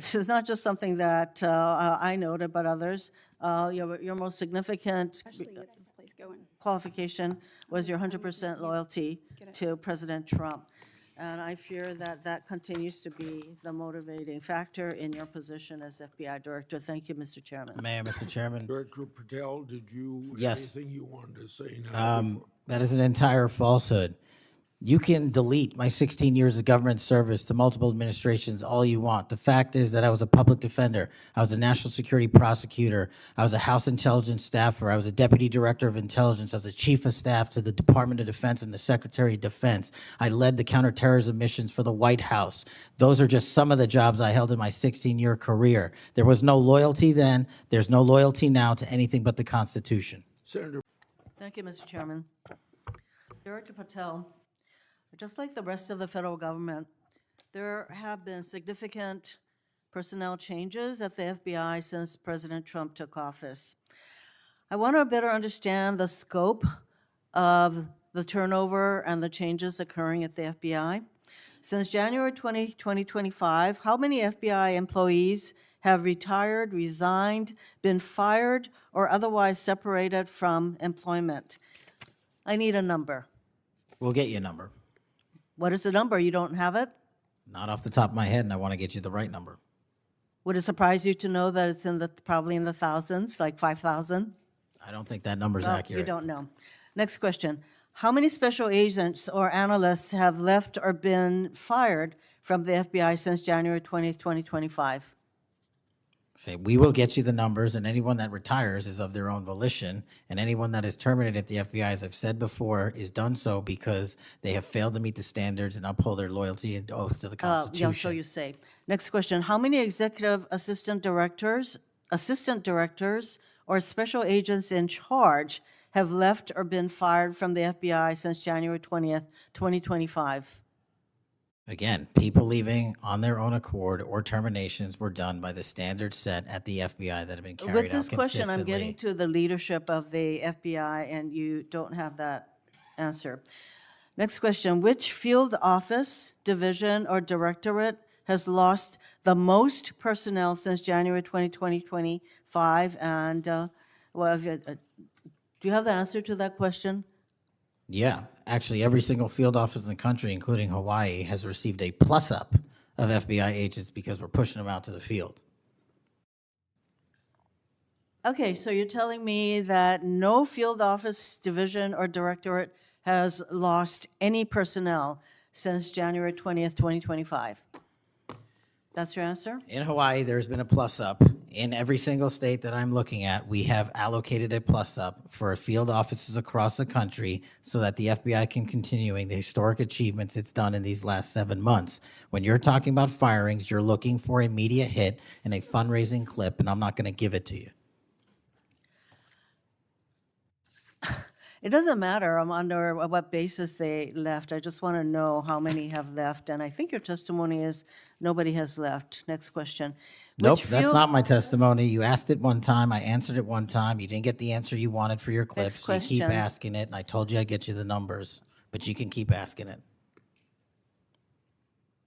This is not just something that I noted, but others. Your most significant Actually gets this place going. qualification was your 100% loyalty to President Trump. And I fear that that continues to be the motivating factor in your position as FBI Director. Thank you, Mr. Chairman. Mayor, Mr. Chairman. Director Patel, did you Yes. have anything you wanted to say now? That is an entire falsehood. You can delete my 16 years of government service to multiple administrations all you want. The fact is that I was a public defender. I was a national security prosecutor. I was a House intelligence staffer. I was a deputy director of intelligence. I was a chief of staff to the Department of Defense and the Secretary of Defense. I led the counterterrorism missions for the White House. Those are just some of the jobs I held in my 16-year career. There was no loyalty then. There's no loyalty now to anything but the Constitution. Senator, Thank you, Mr. Chairman. Director Patel, just like the rest of the federal government, there have been significant personnel changes at the FBI since President Trump took office. I want to better understand the scope of the turnover and the changes occurring at the FBI. Since January 2025, how many FBI employees have retired, resigned, been fired, or otherwise separated from employment? I need a number. We'll get you a number. What is the number? You don't have it? Not off the top of my head, and I want to get you the right number. Would it surprise you to know that it's probably in the thousands, like 5,000? I don't think that number's Well, accurate. you don't know. Next question. How many special agents or analysts have left or been fired from the FBI since January 20th, 2025? Say, we will get you the numbers, and anyone that retires is of their own volition, and anyone that is terminated at the FBI, as I've said before, is done so because they have failed to meet the standards and uphold their loyalty and oath to the Constitution. Yeah, so you say. Next question. How many executive assistant directors, or special agents in charge have left or been fired from the FBI since January 20th, 2025? Again, people leaving on their own accord or terminations were done by the standards set at the FBI that have been carried out With this question, I'm getting consistently. to the leadership of the FBI, and you don't have that answer. Next question. Which field office, division, or directorate has lost the most personnel since January 2025? And do you have the answer to that question? Yeah, actually, every single field office in the country, including Hawaii, has received a plus-up of FBI agents because we're pushing them out to the field. Okay, so you're telling me that no field office, division, or directorate has lost any personnel since January 20th, 2025? That's your answer? In Hawaii, there's been a plus-up. In every single state that I'm looking at, we have allocated a plus-up for field offices across the country so that the FBI can continuing the historic achievements it's done in these last 7 months. When you're talking about firings, you're looking for a media hit and a fundraising clip, and I'm not going to give it to you. It doesn't matter under what basis they left. I just want to know how many have left. And I think your testimony is nobody has left. Next question. Nope, Which that's field- not my testimony. You asked it one time, I answered it one time. You didn't get the answer you wanted for your clip, Next so you keep question. asking it, and I told you I'd get you the numbers, but you can keep asking it.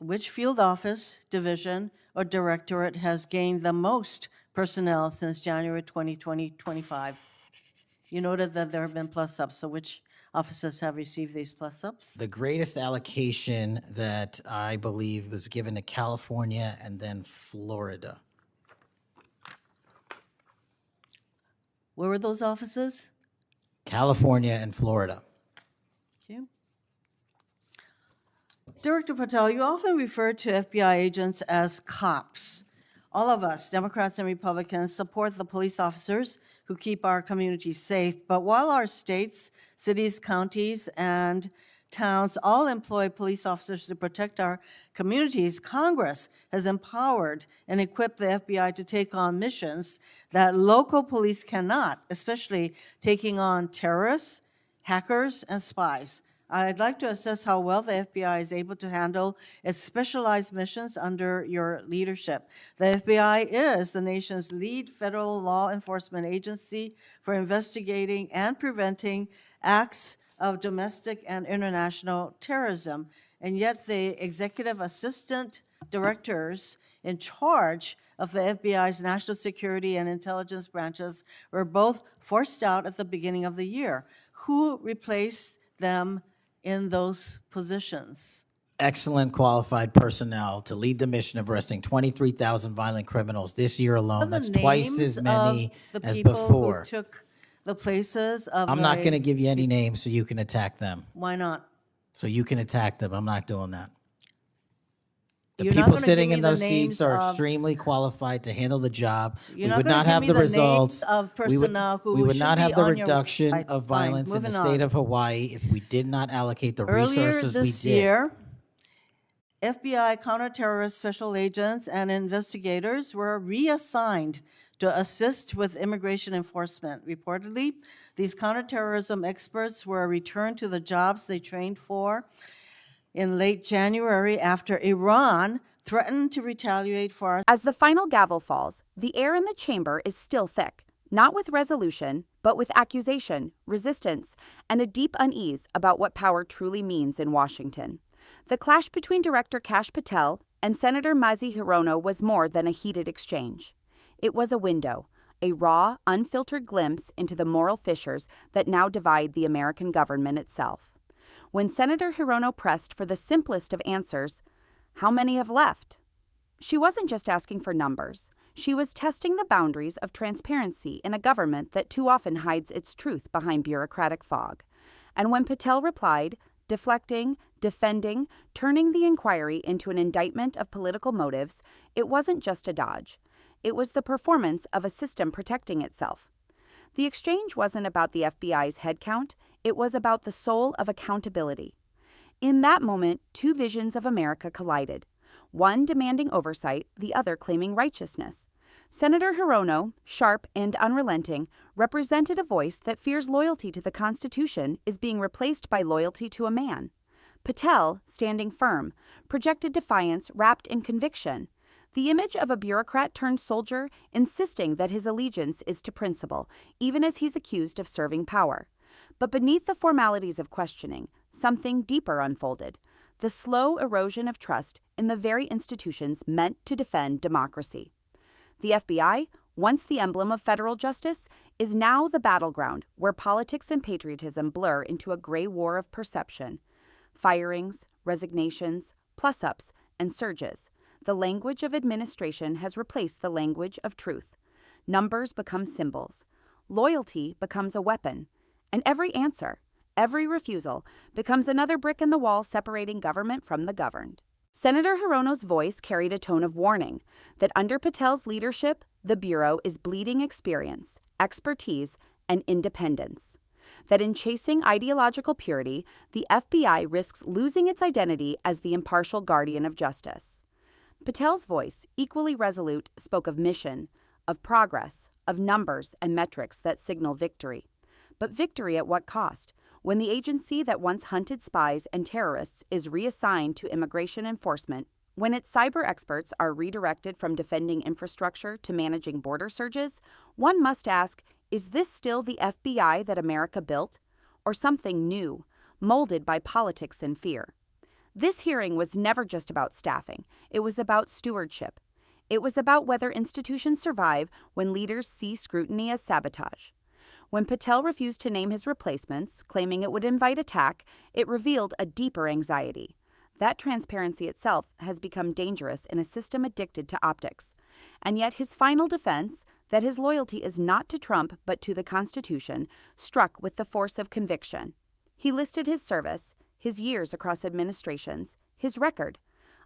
Which field office, division, or directorate has gained the most personnel since January 2025? You noted that there have been plus-ups, so which offices have received these plus-ups? The greatest allocation that I believe was given to California and then Florida. Where were those offices? California and Florida. Thank you. Director Patel, you often refer to FBI agents as cops. All of us, Democrats and Republicans, support the police officers who keep our communities safe. But while our states, cities, counties, and towns all employ police officers to protect our communities, Congress has empowered and equipped the FBI to take on missions that local police cannot, especially taking on terrorists, hackers, and spies. I'd like to assess how well the FBI is able to handle its specialized missions under your leadership. The FBI is the nation's lead federal law enforcement agency for investigating and preventing acts of domestic and international terrorism, and yet the executive assistant directors in charge of the FBI's national security and intelligence branches were both forced out at the beginning of the year. Who replaced them in those positions? Excellent qualified personnel to lead the mission of arresting 23,000 violent criminals this year alone. That's twice as many the as people before. who took the places of I'm not the- going to give you any names so you can attack them. Why not? So you can attack them. I'm not doing that. The You're not people gonna sitting give in me the those seats names are of- extremely qualified to handle the job. You're We not would gonna not give have me the the names results. of We would- personnel who we would should not be have the on your reduction website. of Fine, violence in the moving state on. of Hawaii if we did not allocate the Earlier resources we this did. year, FBI counterterrorist special agents and investigators were reassigned to assist with immigration enforcement. Reportedly, these counterterrorism experts were returned to the jobs they trained for in late January after Iran threatened to retaliate for our As the final gavel falls, the air in the chamber is still thick, not with resolution, but with accusation, resistance, and a deep unease about what power truly means in Washington. The clash between Director Kash Patel and Senator Mazie Hirono was more than a heated exchange. It was a window, a raw, unfiltered glimpse into the moral fissures that now divide the American government itself. When Senator Hirono pressed for the simplest of answers, "How many have left?" she wasn't just asking for numbers. She was testing the boundaries of transparency in a government that too often hides its truth behind bureaucratic fog. And when Patel replied, deflecting, defending, turning the inquiry into an indictment of political motives, it wasn't just a dodge. It was the performance of a system protecting itself. The exchange wasn't about the FBI's headcount, it was about the soul of accountability. In that moment, two visions of America collided, one demanding oversight, the other claiming righteousness. Senator Hirono, sharp and unrelenting, represented a voice that fears loyalty to the Constitution is being replaced by loyalty to a man. Patel, standing firm, projected defiance wrapped in conviction, the image of a bureaucrat turned soldier insisting that his allegiance is to principle, even as he's accused of serving power. But beneath the formalities of questioning, something deeper unfolded, the slow erosion of trust in the very institutions meant to defend democracy. The FBI, once the emblem of federal justice, is now the battleground where politics and patriotism blur into a gray war of perception. Firings, resignations, plus-ups, and surges. The language of administration has replaced the language of truth. Numbers become symbols. Loyalty becomes a weapon. And every answer, every refusal, becomes another brick in the wall separating government from the governed. Senator Hirono's voice carried a tone of warning that under Patel's leadership, the Bureau is bleeding experience, expertise, and independence. That in chasing ideological purity, the FBI risks losing its identity as the impartial guardian of justice. Patel's voice, equally resolute, spoke of mission, of progress, of numbers and metrics that signal victory. But victory at what cost? When the agency that once hunted spies and terrorists is reassigned to immigration enforcement, when its cyber experts are redirected from defending infrastructure to managing border surges, one must ask, is this still the FBI that America built? Or something new, molded by politics and fear? This hearing was never just about staffing. It was about stewardship. It was about whether institutions survive when leaders see scrutiny as sabotage. When Patel refused to name his replacements, claiming it would invite attack, it revealed a deeper anxiety. That transparency itself has become dangerous in a system addicted to optics. And yet his final defense, that his loyalty is not to Trump but to the Constitution, struck with the force of conviction. He listed his service, his years across administrations, his record.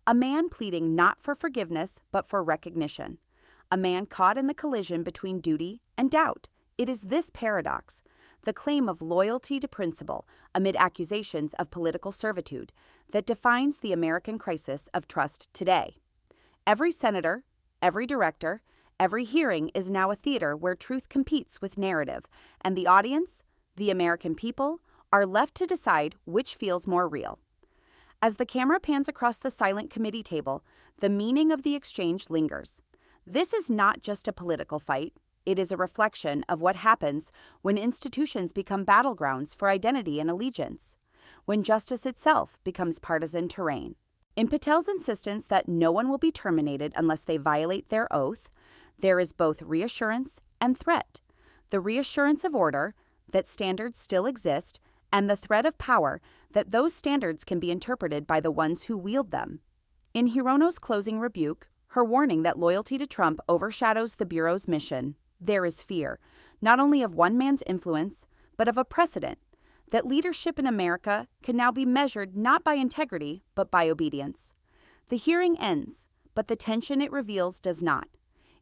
A man pleading not for forgiveness but for recognition. A man caught in the collision between duty and doubt. It is this paradox, the claim of loyalty to principle amid accusations of political servitude, that defines the American crisis of trust today. Every senator, every director, every hearing is now a theater where truth competes with narrative, and the audience, the American people, are left to decide which feels more real. As the camera pans across the silent committee table, the meaning of the exchange lingers. This is not just a political fight. It is a reflection of what happens when institutions become battlegrounds for identity and allegiance, when justice itself becomes partisan terrain. In Patel's insistence that no one will be terminated unless they violate their oath, there is both reassurance and threat. The reassurance of order, that standards still exist, and the threat of power, that those standards can be interpreted by the ones who wield them. In Hirono's closing rebuke, her warning that loyalty to Trump overshadows the Bureau's mission, there is fear, not only of one man's influence, but of a precedent, that leadership in America can now be measured not by integrity, but by obedience. The hearing ends, but the tension it reveals does not.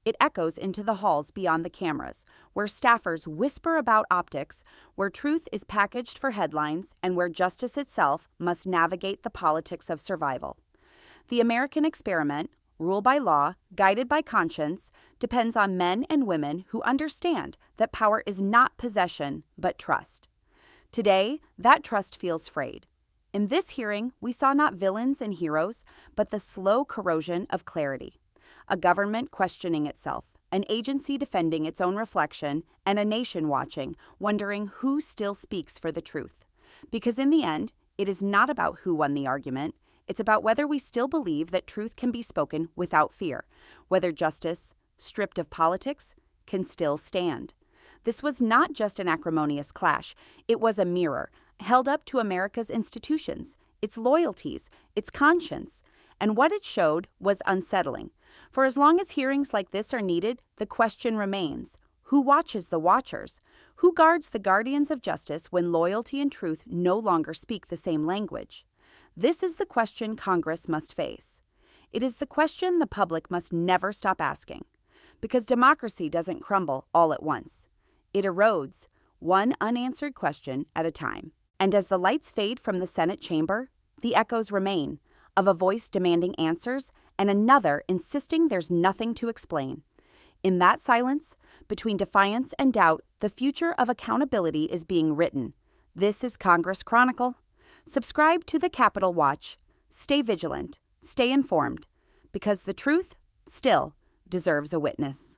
It echoes into the halls beyond the cameras, where staffers whisper about optics, where truth is packaged for headlines, and where justice itself must navigate the politics of survival. The American experiment, rule by law, guided by conscience, depends on men and women who understand that power is not possession, but trust. Today, that trust feels frayed. In this hearing, we saw not villains and heroes, but the slow corrosion of clarity. A government questioning itself, an agency defending its own reflection, and a nation watching, wondering who still speaks for the truth. Because in the end, it is not about who won the argument. It's about whether we still believe that truth can be spoken without fear, whether justice, stripped of politics, can still stand. This was not just an acrimonious clash. It was a mirror, held up to America's institutions, its loyalties, its conscience. And what it showed was unsettling. For as long as hearings like this are needed, the question remains: who watches the watchers? Who guards the guardians of justice when loyalty and truth no longer speak the same language? This is the question Congress must face. It is the question the public must never stop asking. Because democracy doesn't crumble all at once. It erodes, one unanswered question at a time. And as the lights fade from the Senate chamber, the echoes remain, of a voice demanding answers and another insisting there's nothing to explain. In that silence, between defiance and doubt, the future of accountability is being written. This is Congress Chronicle. Subscribe to the Capitol Watch. Stay vigilant, stay informed, because the truth still deserves a witness.